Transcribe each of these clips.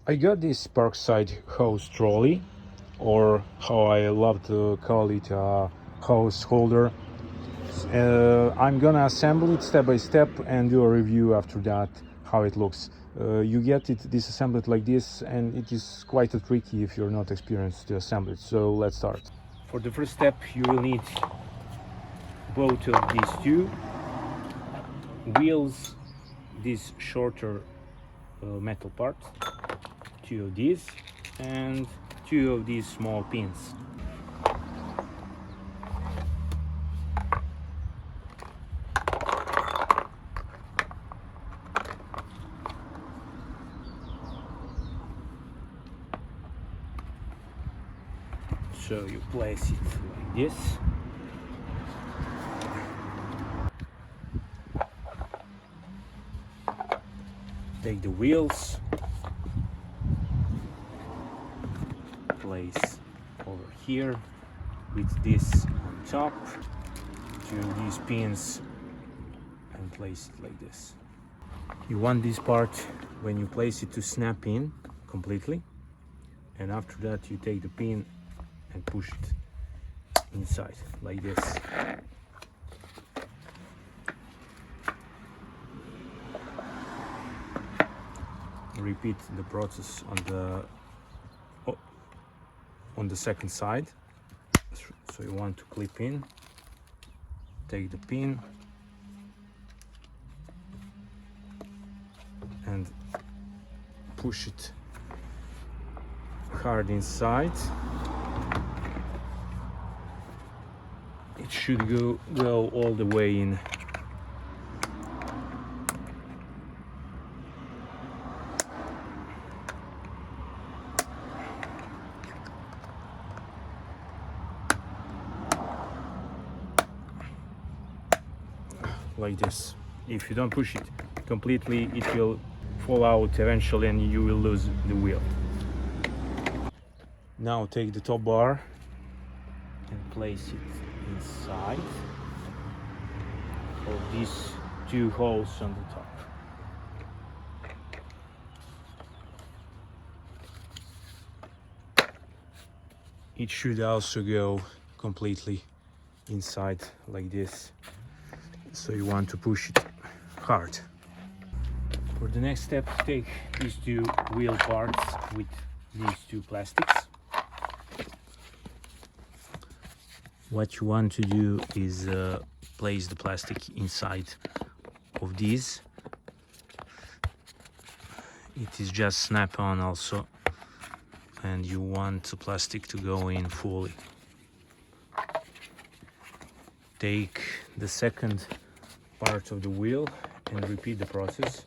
I got this Parkside hose trolley, or how I love to call it, a hose holder. I'm gonna assemble it step by step and do a review after that how it looks. You get it disassembled like this, and it is quite tricky if you're not experienced to assemble it. So let's start. For the first step, you will need both of these two wheels, this shorter metal part, two of these, and two of these small pins. So you place it like this. Take the wheels, place over here with this on top, to these pins, and place it like this. You want this part, when you place it, to snap in completely, and after that you take the pin and push it inside like this. Repeat the process on the second side. So you want to clip in, take the pin and push it hard inside. It should go all the way in. Like this. If you don't push it completely, it will fall out eventually and you will lose the wheel. Now take the top bar and place it inside of these two holes on the top. It should also go completely inside like this. So you want to push it hard. For the next step, take these two wheel parts with these two plastics. What you want to do is place the plastic inside of these. It is just snap on also, and you want the plastic to go in fully. Take the second part of the wheel and repeat the process.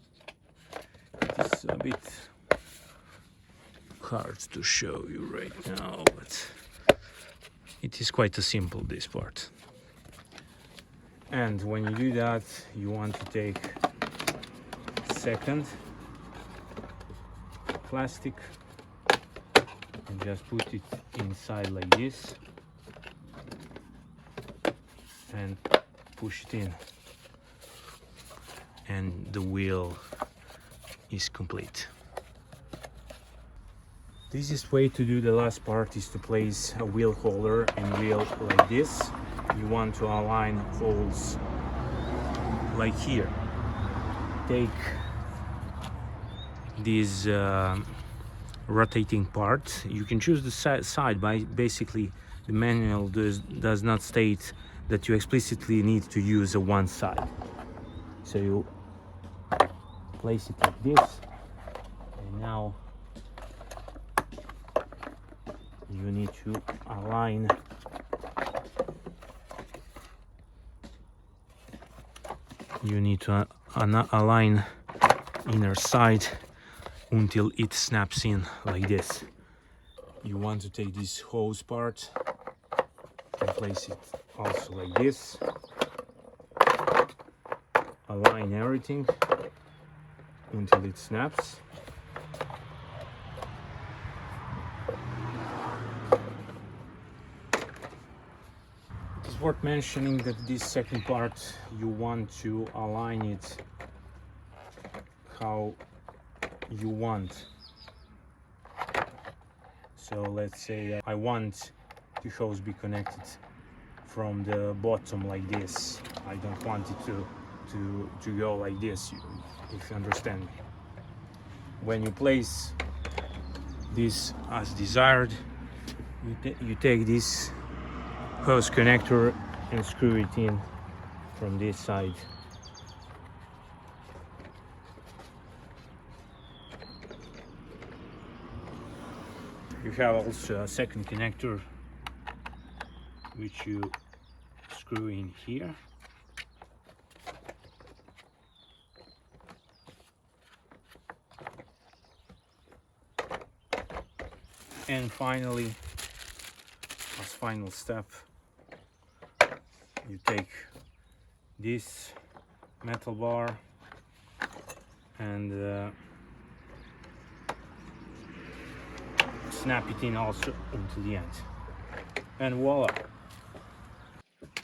It is a bit hard to show you right now, but it is quite a simple, this part. And when you do that, you want to take second plastic and just put it inside like this and push it in, and the wheel is complete. The easiest way to do the last part is to place a wheel holder and wheel like this. You want to align holes like here. Take this rotating part. You can choose the side, but basically the manual does not state that you explicitly need to use a one side. So you place it like this, and now you need to align align inner side until it snaps in like this. You want to take this hose part and place it also like this. Align everything until it snaps. It's worth mentioning that this second part, you want to align it how you want. So let's say that I want the hose be connected from the bottom like this. I don't want it to go like this, if you understand me. When you place this as desired, you take this hose connector and screw it in from this side. You have also a second connector which you screw in here. And finally, as final step, you take this metal bar and snap it in also into the end, and voila.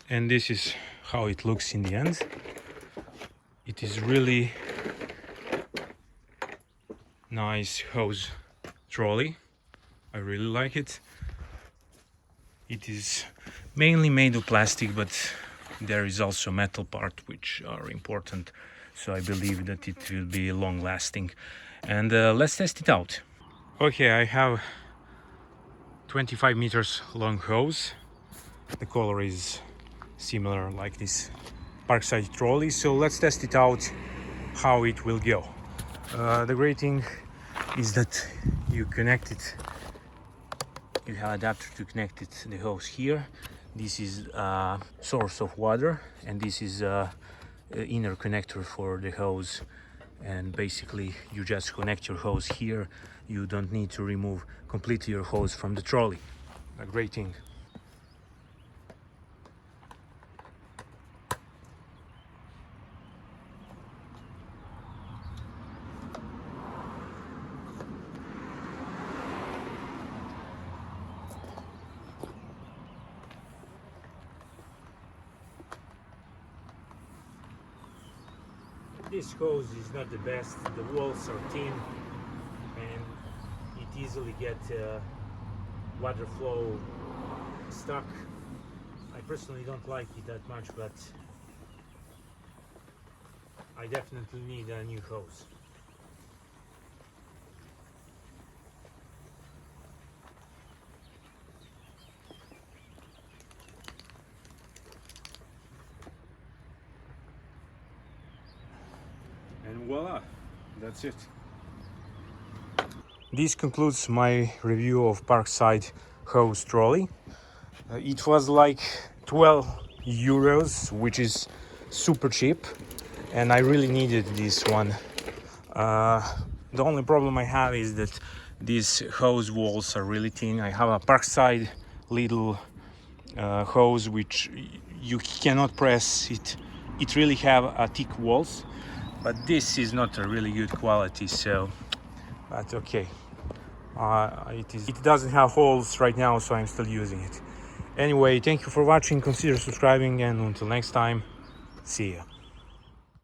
And this is how it looks in the end. It is really nice hose trolley. I really like it. It is mainly made of plastic, but there is also metal part which are important, so I believe that it will be long lasting. And let's test it out. Okay, I have 25 meters long hose. The color is similar like this Parkside trolley, so let's test it out how it will go. The great thing is that you connect it, you have adapter to connect it, the hose here. This is a source of water, and this is a inner connector for the hose, and basically you just connect your hose here. You don't need to remove completely your hose from the trolley. A great thing. This hose is not the best. The walls are thin and it easily gets water flow stuck. I personally don't like it that much, but I definitely need a new hose. And voila, that's it. This concludes my review of Parkside hose trolley. It was like 12 euros, which is super cheap, and I really needed this one. The only problem I have is that these hose walls are really thin. I have a Parkside little hose which you cannot press it. It really have a thick walls, but this is not a really good quality, so but okay. It doesn't have holes right now, so I'm still using it. Anyway, thank you for watching, consider subscribing, and until next time, see ya.